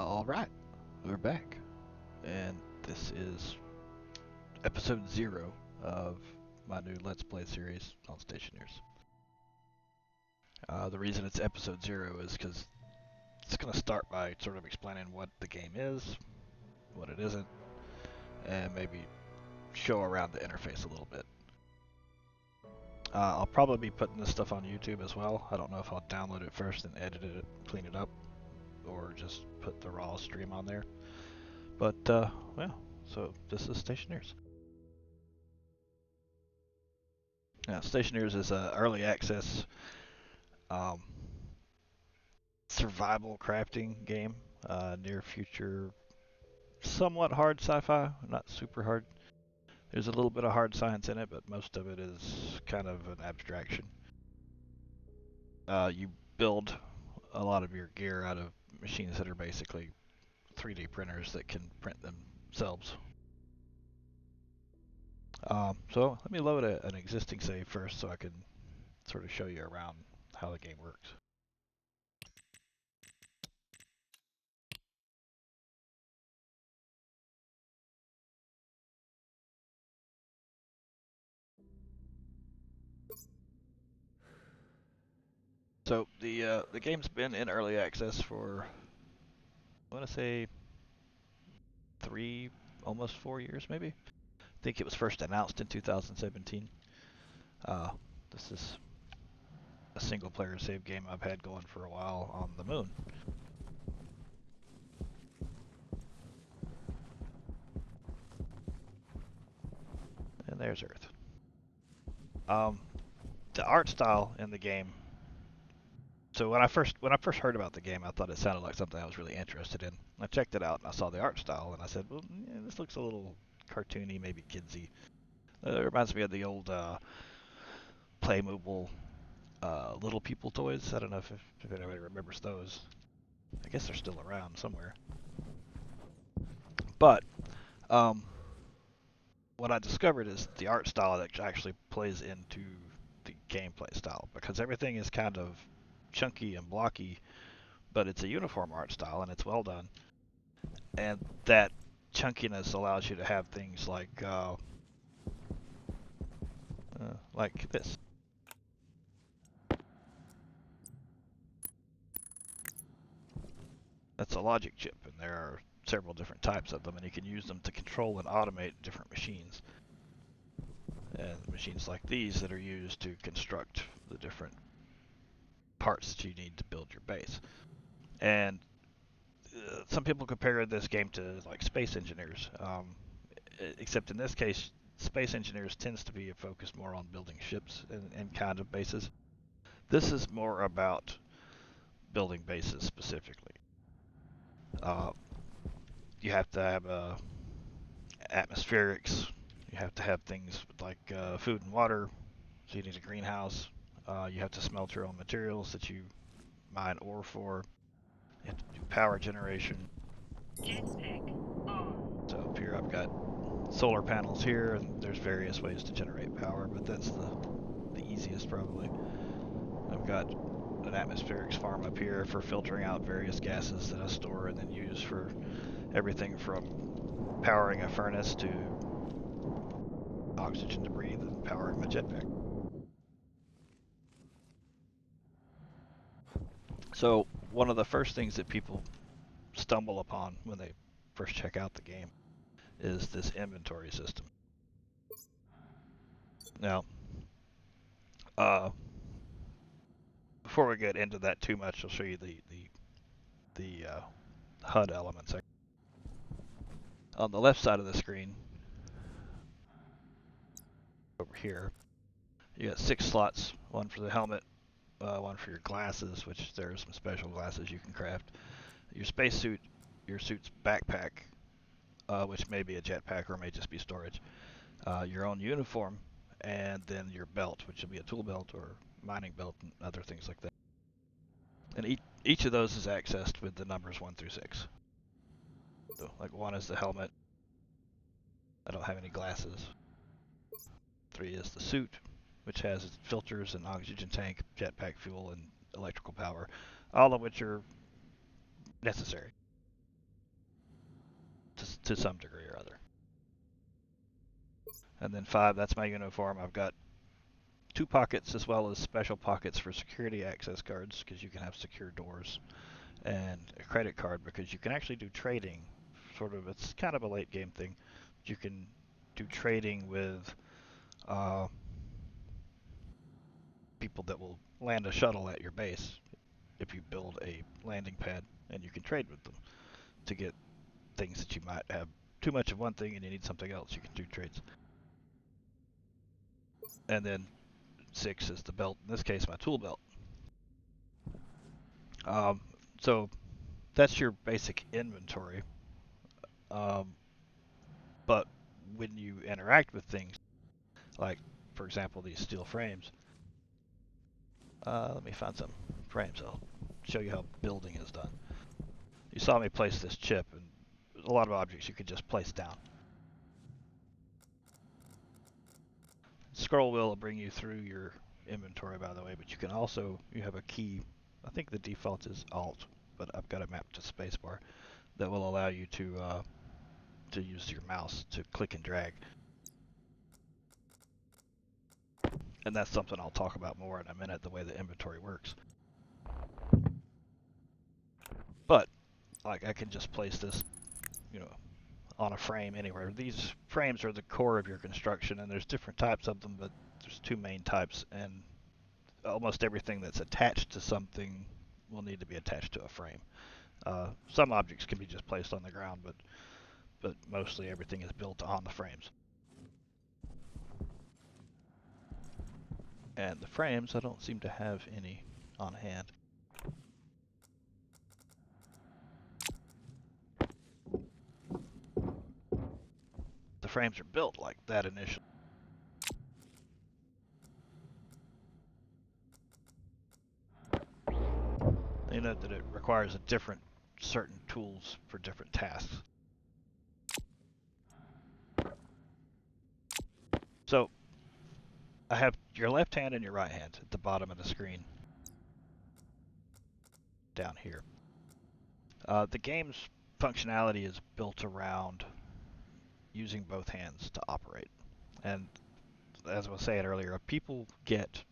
All right, we're back, and this is episode 0 of my new Let's Play series on Stationeers. The reason it's episode 0 is because it's going to start by sort of explaining what the game is, what it isn't, and maybe show around the interface a little bit. I'll probably be putting this stuff on YouTube as well. I don't know if I'll download it first and edit it, clean it up, or just put the raw stream on there. But, yeah, so this is Stationeers. Now, Stationeers is an early access um, survival crafting game, near future, somewhat hard sci-fi, not super hard. There's a little bit of hard science in it, but most of it is kind of an abstraction. You build a lot of your gear out of machines that are basically 3D printers that can print themselves. So let me load an existing save first so I can sort of show you around how the game works. So the game's been in early access for, I want to say, 3, almost 4 years maybe. I think it was first announced in 2017. This is a single player save game I've had going for a while on the moon. And there's Earth. The art style in the game. So when I first heard about the game, I thought it sounded like something I was really interested in. I checked it out and I saw the art style and I said, well, yeah, this looks a little cartoony, maybe kidsy. It reminds me of the old Playmobil Little People toys. I don't know if anybody remembers those. I guess they're still around somewhere. But um, what I discovered is the art style that actually plays into the gameplay style, because everything is kind of chunky and blocky, but it's a uniform art style and it's well done. And that chunkiness allows you to have things like this. That's a logic chip, and there are several different types of them, and you can use them to control and automate different machines. And machines like these that are used to construct the different parts that you need to build your base. And some people compare this game to like Space Engineers, except in this case, Space Engineers tends to be focused more on building ships and kind of bases. This is more about building bases specifically. Uh, you have to have atmospherics. You have to have things like food and water. So you need a greenhouse. You have to smelt your own materials that you mine ore for. You have to do power generation. So up here I've got solar panels here, and there's various ways to generate power, but that's the easiest probably. I've got an atmospherics farm up here for filtering out various gases that I store and then use for everything from powering a furnace to oxygen to breathe and powering my jetpack. So one of the first things that people stumble upon when they first check out the game is this inventory system. Now, before we get into that too much, I'll show you the HUD elements. On the left side of the screen, over here, you got 6 slots, one for the helmet, one for your glasses, which there are some special glasses you can craft, your spacesuit, your suit's backpack, which may be a jetpack or may just be storage, your own uniform, and then your belt, which will be a tool belt or mining belt and other things like that. And each of those is accessed with the numbers 1 through 6. So, like 1 is the helmet. I don't have any glasses. 3 is the suit, which has filters and oxygen tank, jetpack fuel, and electrical power, all of which are necessary. to some degree or other. And then 5, that's my uniform. I've got 2 pockets as well as special pockets for security access cards because you can have secure doors, and a credit card because you can actually do trading. Sort of, it's kind of a late game thing. You can do trading with people that will land a shuttle at your base if you build a landing pad, and you can trade with them to get things that you might have too much of one thing and you need something else. You can do trades. And then 6 is the belt. In this case, my tool belt. So that's your basic inventory. But when you interact with things, like for example these steel frames, let me find some frames. I'll show you how building is done. You saw me place this chip, and a lot of objects you could just place down. Scroll wheel will bring you through your inventory, by the way, but you can also, you have a key, I think the default is Alt, but I've got it mapped to spacebar, that will allow you to use your mouse to click and drag. And that's something I'll talk about more in a minute, the way the inventory works. But like I can just place this, on a frame anywhere. These frames are the core of your construction, and there's different types of them, but there's 2 main types, and almost everything that's attached to something will need to be attached to a frame. Some objects can be just placed on the ground, but mostly everything is built on the frames. And the frames, I don't seem to have any on hand. The frames are built like that initially. You know that it requires certain tools for different tasks. So I have your left hand and your right hand at the bottom of the screen down here. The game's functionality is built around using both hands to operate. And as I was saying earlier, people get,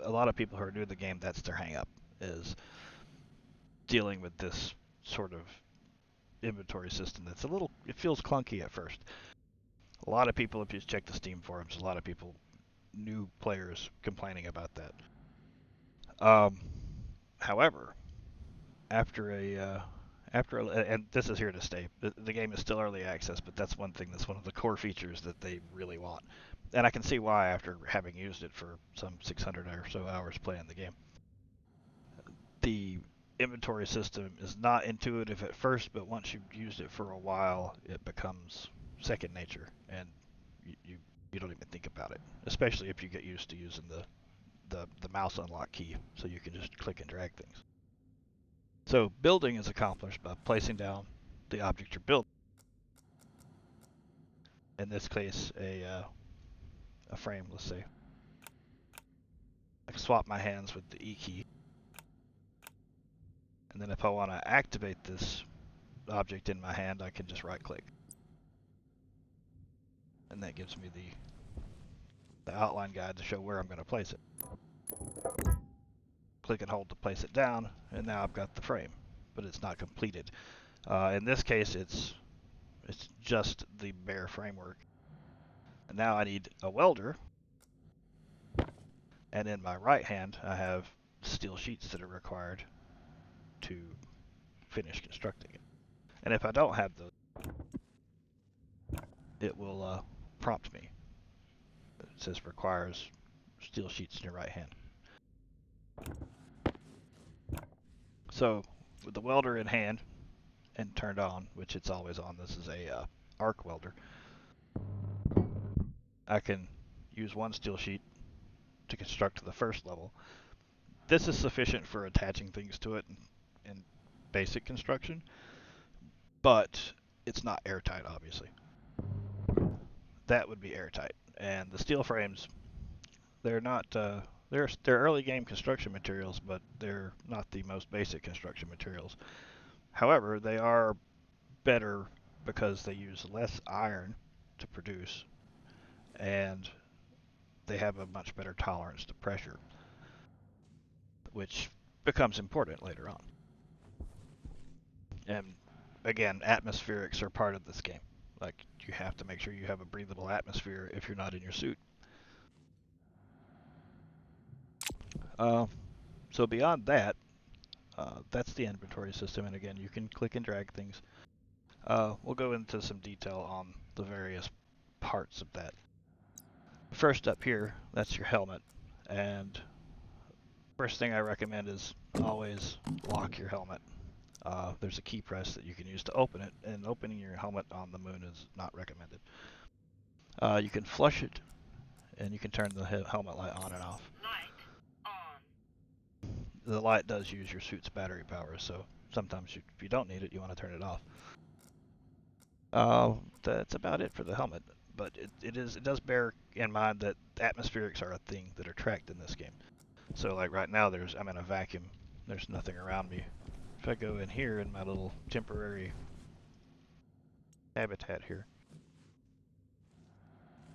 a lot of people who are new to the game, that's their hang up, is dealing with this sort of inventory system that's it feels clunky at first. A lot of people, if you check the Steam forums, a lot of people, new players, complaining about that. However, and this is here to stay. The game is still early access, but that's one of the core features that they really want. And I can see why after having used it for some 600 or so hours playing the game. The inventory system is not intuitive at first, but once you've used it for a while, it becomes second nature, and you don't even think about it, especially if you get used to using the mouse unlock key, so you can just click and drag things. So building is accomplished by placing down the object you're building. In this case, a frame, let's say. I can swap my hands with the E key. And then if I want to activate this object in my hand, I can just right click. And that gives me the outline guide to show where I'm going to place it. Click and hold to place it down, and now I've got the frame, but it's not completed. In this case, it's just the bare framework. And now I need a welder, and in my right hand I have steel sheets that are required to finish constructing it. And if I don't have those, it will prompt me. It says requires steel sheets in your right hand. So with the welder in hand and turned on, which it's always on, this is a arc welder, I can use one steel sheet to construct the first level. This is sufficient for attaching things to it in basic construction, but it's not airtight, obviously. That would be airtight. And the steel frames, they're not, they're early game construction materials, but they're not the most basic construction materials. However, they are better because they use less iron to produce, and they have a much better tolerance to pressure, which becomes important later on. And again, atmospherics are part of this game. Like, you have to make sure you have a breathable atmosphere if you're not in your suit. So beyond that, that's the inventory system, and again, you can click and drag things. We'll go into some detail on the various parts of that. First up here, that's your helmet, and first thing I recommend is always lock your helmet. There's a key press that you can use to open it, and opening your helmet on the moon is not recommended. You can flush it, and you can turn the helmet light on and off. The light does use your suit's battery power, so sometimes if you don't need it, you want to turn it off. That's about it for the helmet, but it does bear in mind that atmospherics are a thing that are tracked in this game. So like right now, I'm in a vacuum. There's nothing around me. If I go in here in my little temporary habitat here,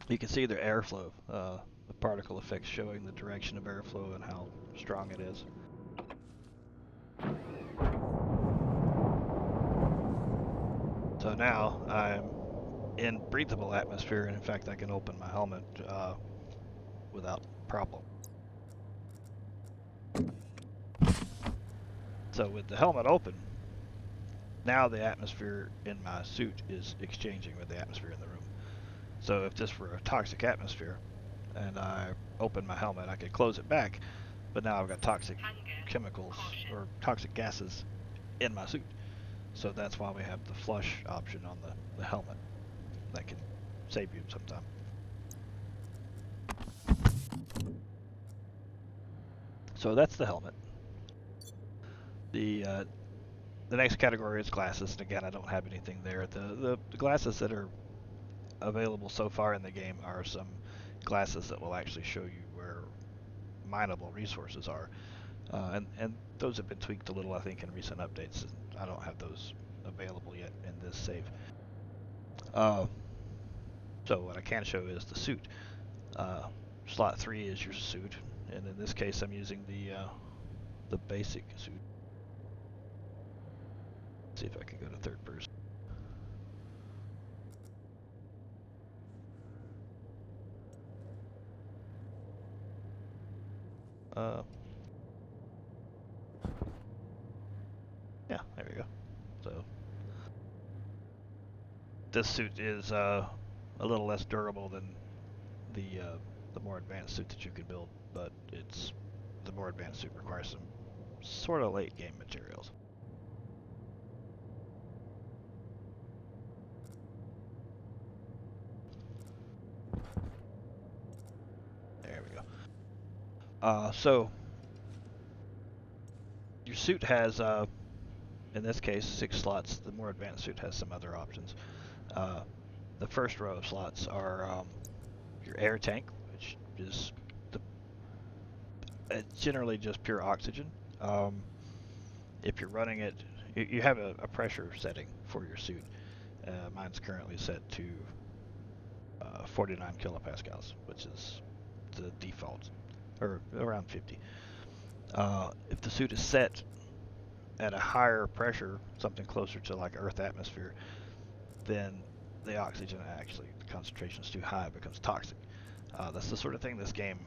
you can see the airflow, the particle effects showing the direction of airflow and how strong it is. So now I'm in breathable atmosphere, and in fact I can open my helmet without problem. So with the helmet open, now the atmosphere in my suit is exchanging with the atmosphere in the room. So if this were a toxic atmosphere and I open my helmet, I could close it back, but now I've got toxic chemicals or toxic gases in my suit. So that's why we have the flush option on the helmet. That can save you some time. So that's the helmet. The next category is glasses, and again, I don't have anything there. The glasses that are available so far in the game are some glasses that will actually show you where mineable resources are, and those have been tweaked a little, I think, in recent updates. I don't have those available yet in this save. So what I can show is the suit. Slot 3 is your suit, and in this case, I'm using the basic suit. Let's see if I can go to third person. Yeah, there we go. So this suit is a little less durable than the more advanced suit that you can build, but the more advanced suit requires some sort of late game materials. There we go. So your suit has, in this case, 6 slots. The more advanced suit has some other options. The first row of slots are your air tank, which is it's generally just pure oxygen. If you're running it, you have a pressure setting for your suit. Mine's currently set to 49 kilopascals, which is the default, or around 50. If the suit is set at a higher pressure, something closer to like Earth atmosphere, then the oxygen the concentration is too high, it becomes toxic. That's the sort of thing this game,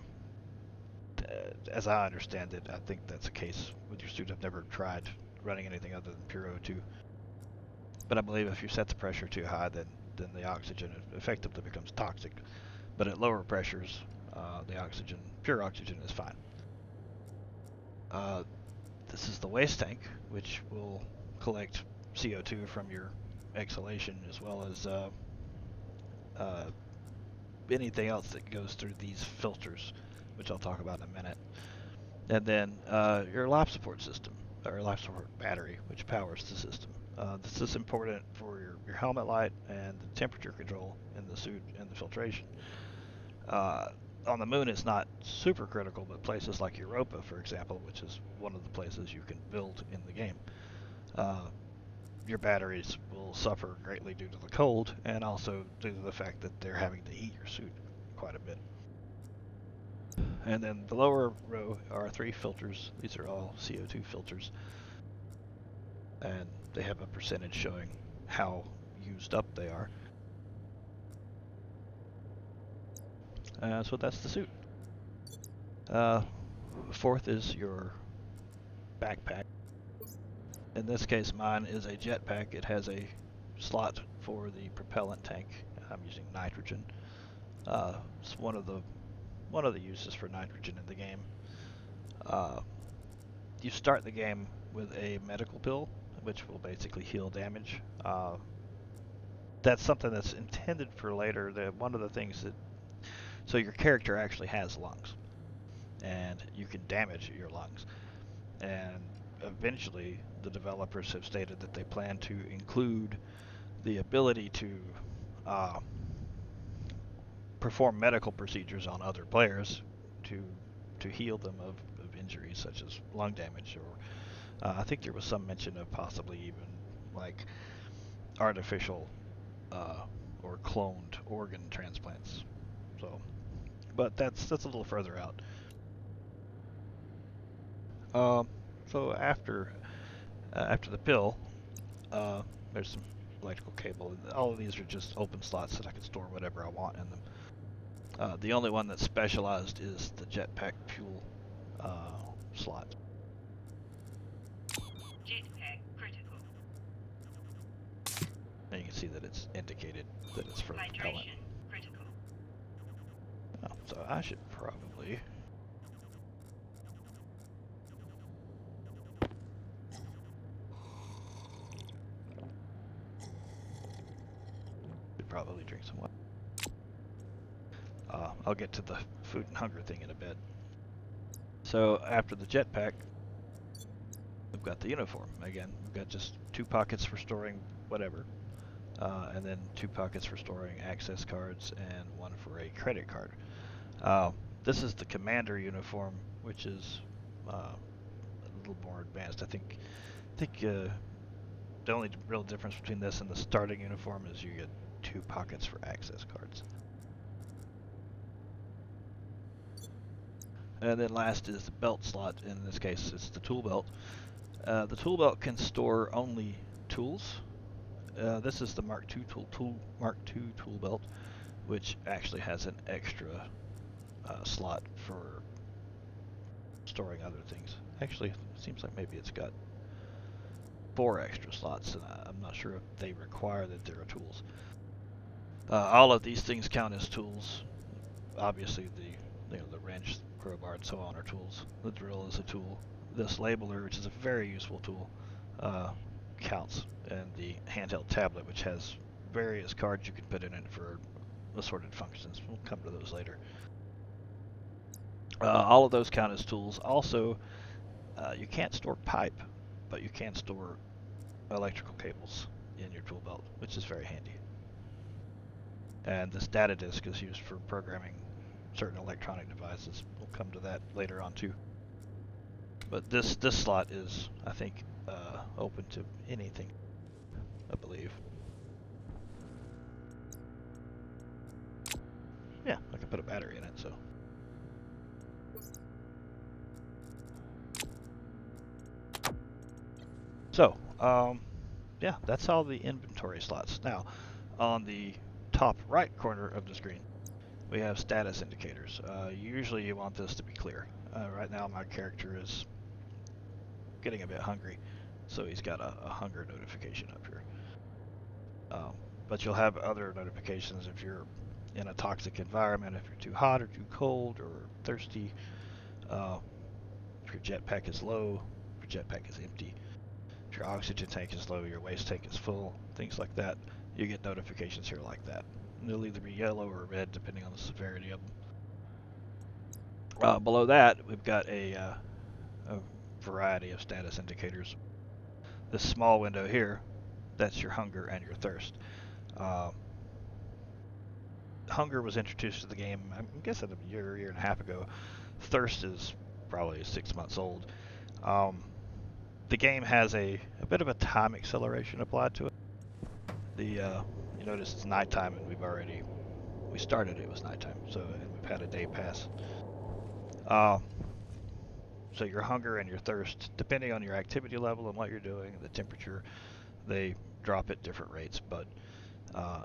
as I understand it, I think that's the case with your suit. I've never tried running anything other than pure O2. But I believe if you set the pressure too high, then the oxygen effectively becomes toxic. But at lower pressures, the pure oxygen is fine. This is the waste tank, which will collect CO2 from your exhalation, as well as anything else that goes through these filters, which I'll talk about in a minute. And then your life support system, or life support battery, which powers the system. This is important for your helmet light and the temperature control in the suit and the filtration. On the moon, it's not super critical, but places like Europa, for example, which is one of the places you can build in the game, your batteries will suffer greatly due to the cold, and also due to the fact that they're having to heat your suit quite a bit. And then the lower row are 3 filters. These are all CO2 filters, and they have a percentage showing how used up they are. So that's the suit. Fourth is your backpack. In this case, mine is a jetpack. It has a slot for the propellant tank. I'm using nitrogen. It's one of the uses for nitrogen in the game. You start the game with a medical pill, which will basically heal damage. That's something that's intended for later. One of the things that so your character actually has lungs, and you can damage your lungs. And eventually, the developers have stated that they plan to include the ability to perform medical procedures on other players to heal them of injuries such as lung damage, or I think there was some mention of possibly even like artificial or cloned organ transplants. So, but that's a little further out. Um, so after the pill, there's some electrical cable. All of these are just open slots that I can store whatever I want in them. The only one that's specialized is the jetpack fuel slot. Jetpack critical. And you can see that it's indicated that it's for propellant. Hydration critical. Oh, so I should probably drink some water. I'll get to the food and hunger thing in a bit. So after the jetpack, we've got the uniform. Again, we've got just 2 pockets for storing whatever, and then 2 pockets for storing access cards and 1 for a credit card. This is the commander uniform, which is a little more advanced. I think the only real difference between this and the starting uniform is you get 2 pockets for access cards. And then last is the belt slot. In this case, it's the tool belt. The tool belt can store only tools. This is the Mark II tool belt, which actually has an extra slot for storing other things. Actually, it seems like maybe it's got 4 extra slots, and I'm not sure if they require that there are tools. All of these things count as tools. Obviously, the wrench, crowbar, and so on are tools. The drill is a tool. This labeler, which is a very useful tool, counts. And the handheld tablet, which has various cards you can put in it for assorted functions. We'll come to those later. All of those count as tools. Also, you can't store pipe, but you can store electrical cables in your tool belt, which is very handy. And this data disk is used for programming certain electronic devices. We'll come to that later on too. But this slot is, I think, open to anything, I believe. Yeah, I can put a battery in it, so. So, yeah, that's all the inventory slots. Now, on the top right corner of the screen, we have status indicators. Usually you want this to be clear. Right now my character is getting a bit hungry, so he's got a hunger notification up here. But you'll have other notifications if you're in a toxic environment, if you're too hot or too cold or thirsty, if your jetpack is low, if your jetpack is empty, if your oxygen tank is low, your waste tank is full, things like that. You get notifications here like that. And they'll either be yellow or red depending on the severity of them. Below that, we've got a variety of status indicators. This small window here, that's your hunger and your thirst. Hunger was introduced to the game, I'm guessing a year and a half ago. Thirst is probably 6 months old. the game has a bit of a time acceleration applied to it. You notice it's nighttime and we started it was nighttime, so and we've had a day pass. Uh, so your hunger and your thirst, depending on your activity level and what you're doing, the temperature, they drop at different rates. But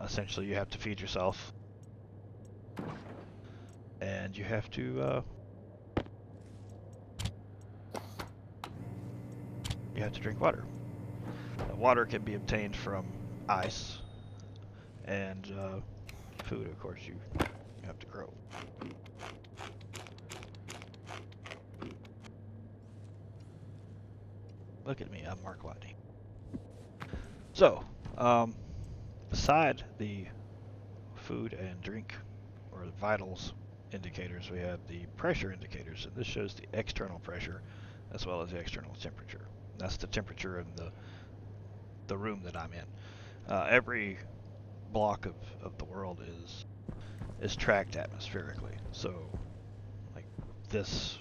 essentially, you have to feed yourself, and you have to drink water. Water can be obtained from ice and food, of course, you have to grow. Look at me, I'm Mark Watney. So, beside the food and drink, or the vitals indicators, we have the pressure indicators, and this shows the external pressure as well as the external temperature. That's the temperature in the room that I'm in. Every block of the world is tracked atmospherically. So, like this,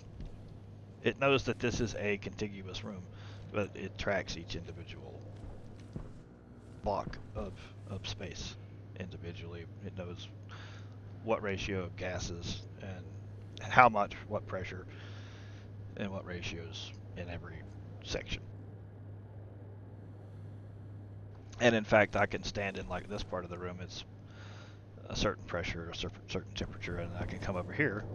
it knows that this is a contiguous room, but it tracks each individual block of space individually. It knows what ratio of gases and how much, what pressure, and what ratios in every section. And in fact, I can stand in like this part of the room. It's a certain pressure, a certain temperature, and I can come over here.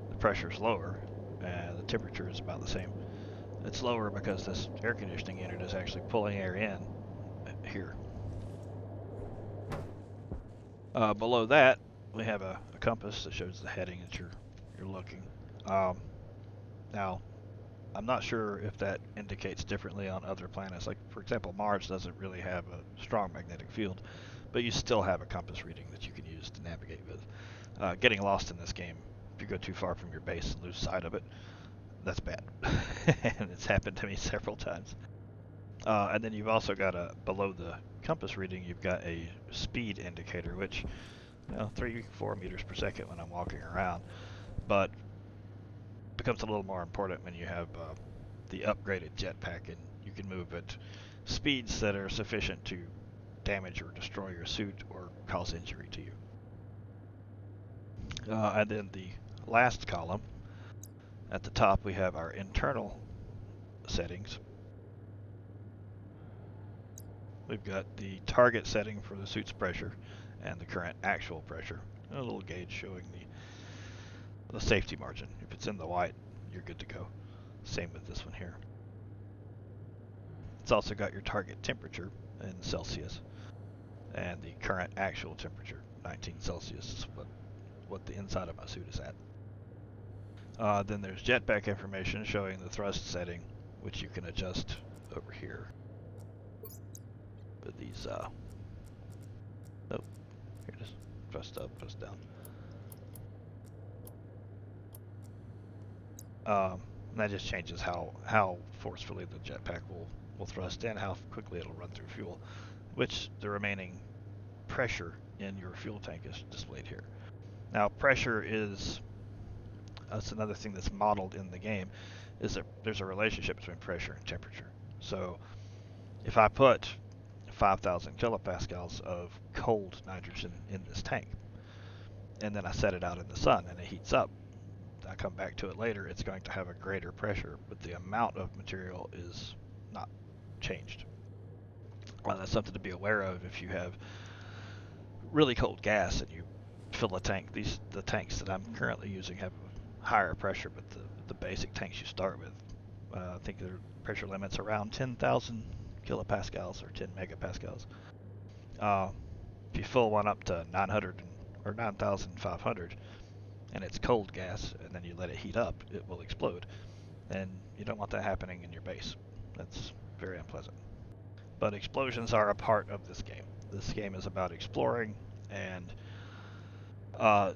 The pressure is lower, and the temperature is about the same. It's lower because this air conditioning unit is actually pulling air in here. Below that, we have a compass that shows the heading that you're looking. Now, I'm not sure if that indicates differently on other planets. Like, for example, Mars doesn't really have a strong magnetic field, but you still have a compass reading that you can use to navigate with. Getting lost in this game, if you go too far from your base and lose sight of it, that's bad. And it's happened to me several times. And then you've also got below the compass reading, you've got a speed indicator, which, 3-4 meters per second when I'm walking around, but becomes a little more important when you have the upgraded jetpack and you can move at speeds that are sufficient to damage or destroy your suit or cause injury to you. And then the last column, at the top, we have our internal settings. We've got the target setting for the suit's pressure and the current actual pressure, and a little gauge showing the safety margin. If it's in the white, you're good to go. Same with this one here. It's also got your target temperature in Celsius and the current actual temperature, 19 Celsius, is what the inside of my suit is at. Then there's jetpack information showing the thrust setting, which you can adjust over here. With these, here it is, thrust up, thrust down. And that just changes how forcefully the jetpack will thrust and how quickly it'll run through fuel, which the remaining pressure in your fuel tank is displayed here. Now, pressure that's another thing that's modeled in the game, is that there's a relationship between pressure and temperature. So if I put 5,000 kilopascals of cold nitrogen in this tank, and then I set it out in the sun and it heats up, I come back to it later, it's going to have a greater pressure, but the amount of material is not changed. Well, that's something to be aware of if you have really cold gas and you fill a tank. The tanks that I'm currently using have a higher pressure, but the basic tanks you start with, I think their pressure limit's around 10,000 kilopascals or 10 megapascals. If you fill one up to 900 or 9,500 and it's cold gas and then you let it heat up, it will explode. And you don't want that happening in your base. That's very unpleasant. But explosions are a part of this game. This game is about exploring, and at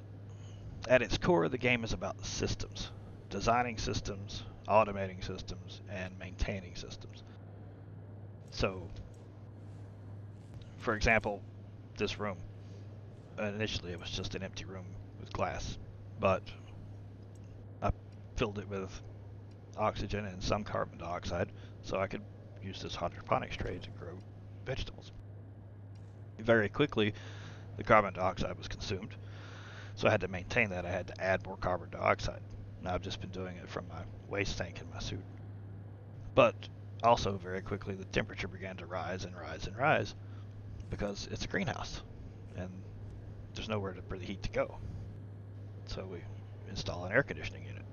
its core, the game is about systems. Designing systems, automating systems, and maintaining systems. So, for example, this room, initially it was just an empty room with glass, but I filled it with oxygen and some carbon dioxide so I could use this hydroponics tray to grow vegetables. Very quickly, the carbon dioxide was consumed, so I had to maintain that. I had to add more carbon dioxide. Now I've just been doing it from my waste tank in my suit. But also very quickly the temperature began to rise and rise and rise because it's a greenhouse and there's nowhere for the heat to go. So we install an air conditioning unit.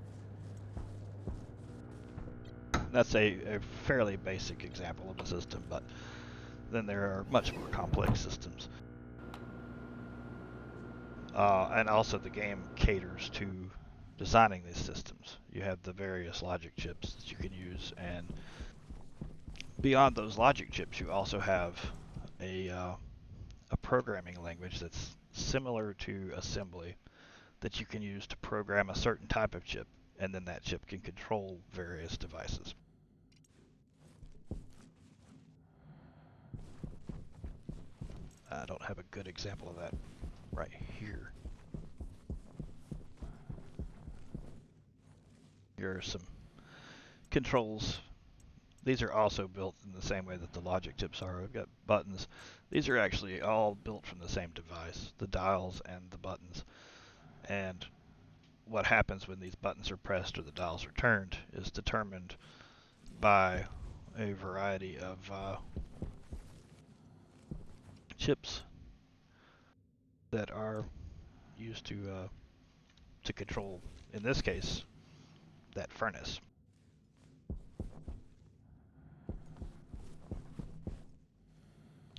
That's a fairly basic example of a system, but then there are much more complex systems. And also the game caters to designing these systems. You have the various logic chips that you can use, and beyond those logic chips you also have a programming language that's similar to assembly that you can use to program a certain type of chip, and then that chip can control various devices. I don't have a good example of that right here. Here are some controls. These are also built in the same way that the logic chips are. We've got buttons. These are actually all built from the same device, the dials and the buttons. And what happens when these buttons are pressed or the dials are turned is determined by a variety of chips that are used to control, in this case, that furnace.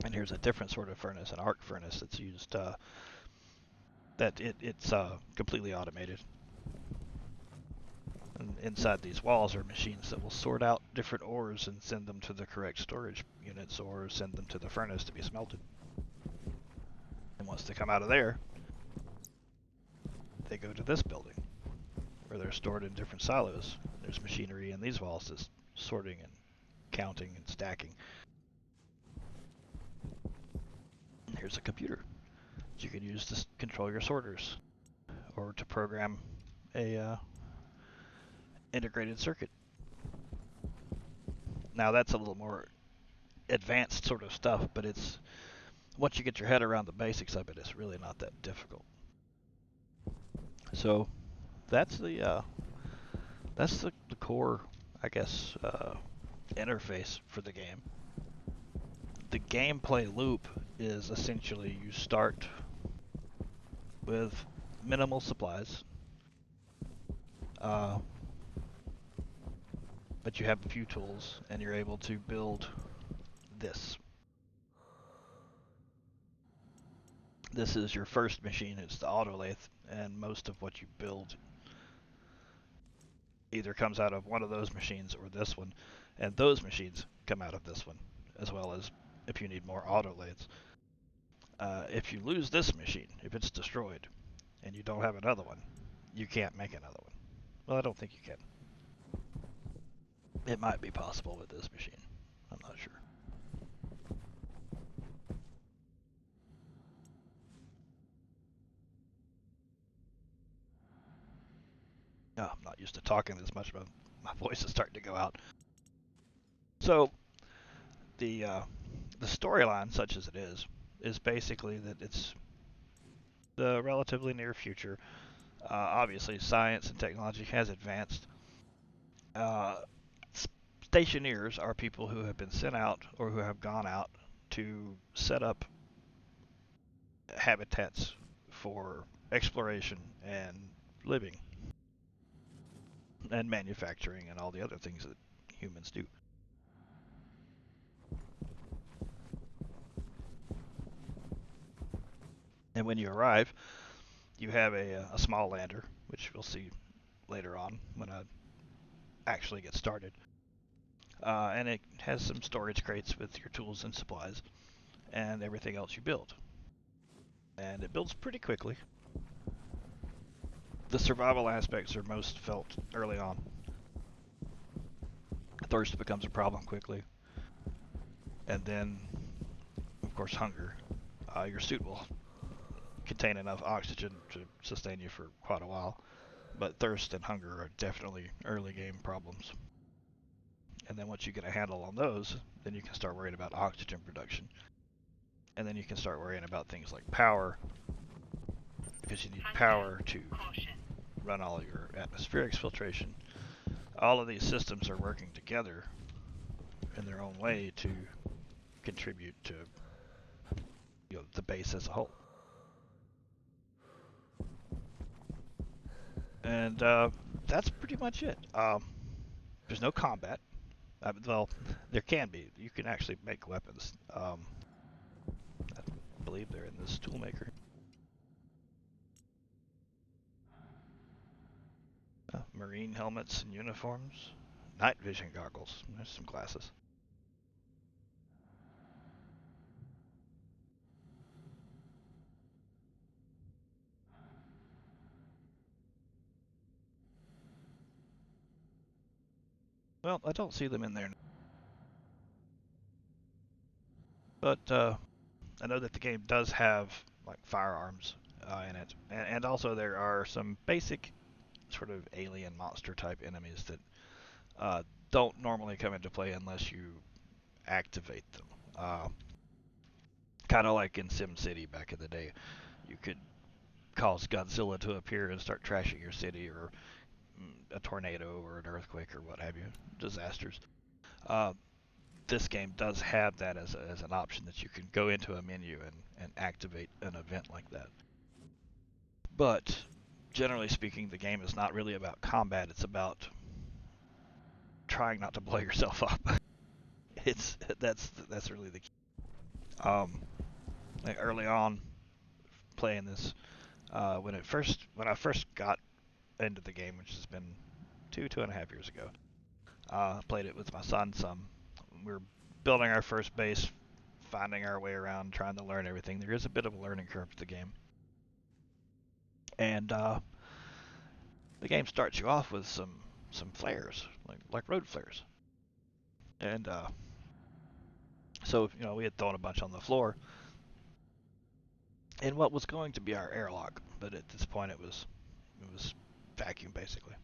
And here's a different sort of furnace, an arc furnace that's used, it's completely automated. And inside these walls are machines that will sort out different ores and send them to the correct storage units or send them to the furnace to be smelted. And once they come out of there, they go to this building where they're stored in different silos. There's machinery in these walls that's sorting and counting and stacking. Here's a computer that you can use to control your sorters or to program a integrated circuit. Now that's a little more advanced sort of stuff, but it's once you get your head around the basics of it, it's really not that difficult. So that's the core, I guess, interface for the game. The gameplay loop is essentially you start with minimal supplies, but you have a few tools and you're able to build this. This is your first machine, it's the auto lathe, and most of what you build either comes out of one of those machines or this one, and those machines come out of this one, as well as if you need more auto lathes. If you lose this machine, if it's destroyed, and you don't have another one, you can't make another one. Well, I don't think you can. It might be possible with this machine. I'm not sure. Oh, I'm not used to talking this much, but my voice is starting to go out. So the storyline, such as it is basically that it's the relatively near future. Obviously, science and technology has advanced. Uh, Stationeers are people who have been sent out or who have gone out to set up habitats for exploration and living and manufacturing and all the other things that humans do. And when you arrive, you have a small lander, which we'll see later on when I actually get started. And it has some storage crates with your tools and supplies and everything else you build. And it builds pretty quickly. The survival aspects are most felt early on. Thirst becomes a problem quickly. And then, of course, hunger. Your suit will contain enough oxygen to sustain you for quite a while. But thirst and hunger are definitely early game problems. And then once you get a handle on those, then you can start worrying about oxygen production. And then you can start worrying about things like power, because you need power to run all your atmospheric filtration. All of these systems are working together in their own way to contribute to the base as a whole. And that's pretty much it. There's no combat. Well, there can be. You can actually make weapons. I believe they're in this toolmaker. Marine helmets and uniforms. Night vision goggles. There's some glasses. Well, I don't see them in there. But I know that the game does have like firearms in it, and also there are some basic sort of alien monster type enemies that don't normally come into play unless you activate them. Kind of like in SimCity back in the day, you could cause Godzilla to appear and start trashing your city, or a tornado, or an earthquake, or what have you, disasters. Uh, this game does have that as an option that you can go into a menu and activate an event like that. But generally speaking, the game is not really about combat. It's about trying not to blow yourself up. That's really the key. Like early on playing this, when I first got into the game, which has been 2.5 years ago, played it with my son some. We were building our first base, finding our way around, trying to learn everything. There is a bit of a learning curve to the game, and the game starts you off with some flares, like road flares, and so we had thrown a bunch on the floor in what was going to be our airlock, but at this point it was vacuum basically.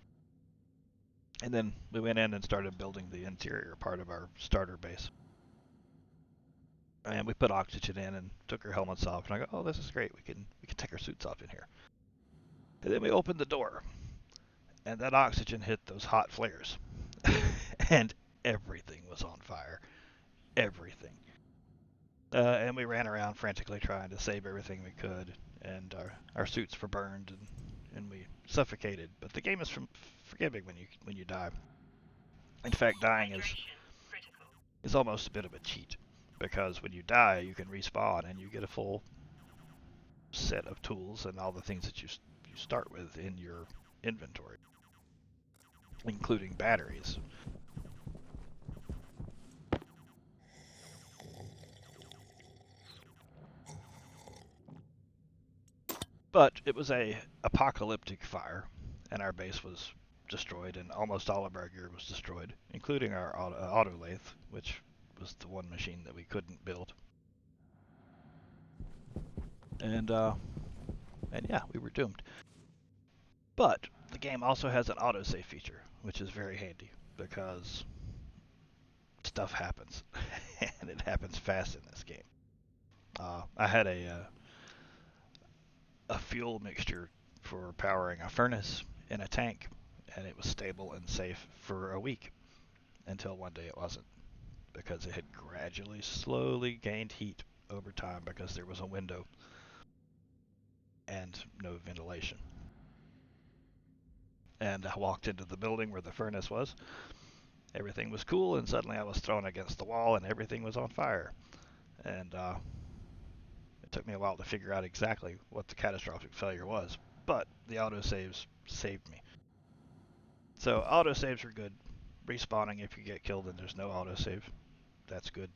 And then we went in and started building the interior part of our starter base. And we put oxygen in and took our helmets off, and I go, "Oh, this is great. We can take our suits off in here." And then we opened the door, and that oxygen hit those hot flares, and everything was on fire. Everything. And we ran around frantically trying to save everything we could, and our suits were burned, and we suffocated. But the game is forgiving when you die. In fact, dying is almost a bit of a cheat, because when you die, you can respawn and you get a full set of tools and all the things that you start with in your inventory, including batteries. But it was a apocalyptic fire, and our base was destroyed, and almost all of our gear was destroyed, including our auto lathe, which was the one machine that we couldn't build. And yeah, we were doomed. But the game also has an autosave feature, which is very handy because stuff happens, and it happens fast in this game. I had a fuel mixture for powering a furnace in a tank, and it was stable and safe for a week until one day it wasn't, because it had gradually, slowly gained heat over time because there was a window and no ventilation. And I walked into the building where the furnace was. Everything was cool, and suddenly I was thrown against the wall, and everything was on fire. And it took me a while to figure out exactly what the catastrophic failure was, but the autosaves saved me. So autosaves are good. Respawning if you get killed and there's no autosave, that's good.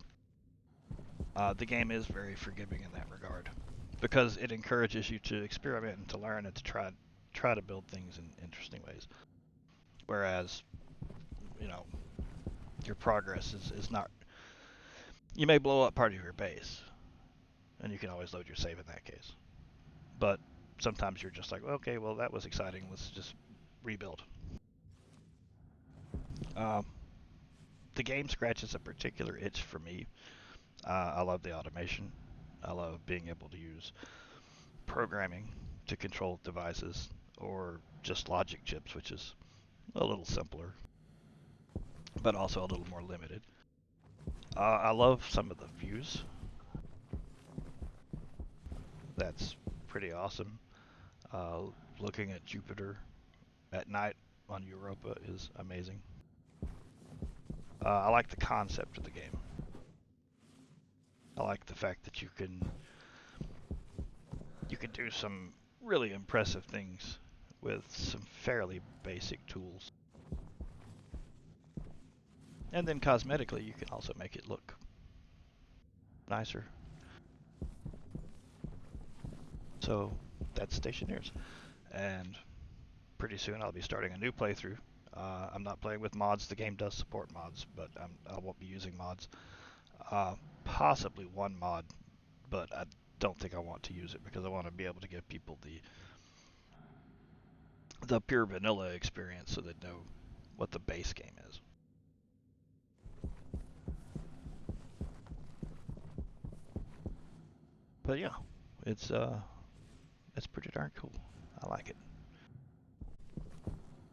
The game is very forgiving in that regard, because it encourages you to experiment and to learn and to try to build things in interesting ways. Whereas, you know, your progress is not. You may blow up part of your base, and you can always load your save in that case. But sometimes you're just like, okay, well that was exciting. Let's just rebuild. Um, the game scratches a particular itch for me. I love the automation. I love being able to use programming to control devices or just logic chips, which is a little simpler, but also a little more limited. I love some of the views. That's pretty awesome. Uh, Looking at Jupiter at night on Europa is amazing. I like the concept of the game. I like the fact that you can do some really impressive things with some fairly basic tools. And then cosmetically, you can also make it look nicer. So that's Stationeers. And pretty soon I'll be starting a new playthrough. I'm not playing with mods. The game does support mods, but I won't be using mods. Possibly one mod, but I don't think I want to use it because I want to be able to give people the pure vanilla experience so they know what the base game is. But yeah, it's pretty darn cool. I like it.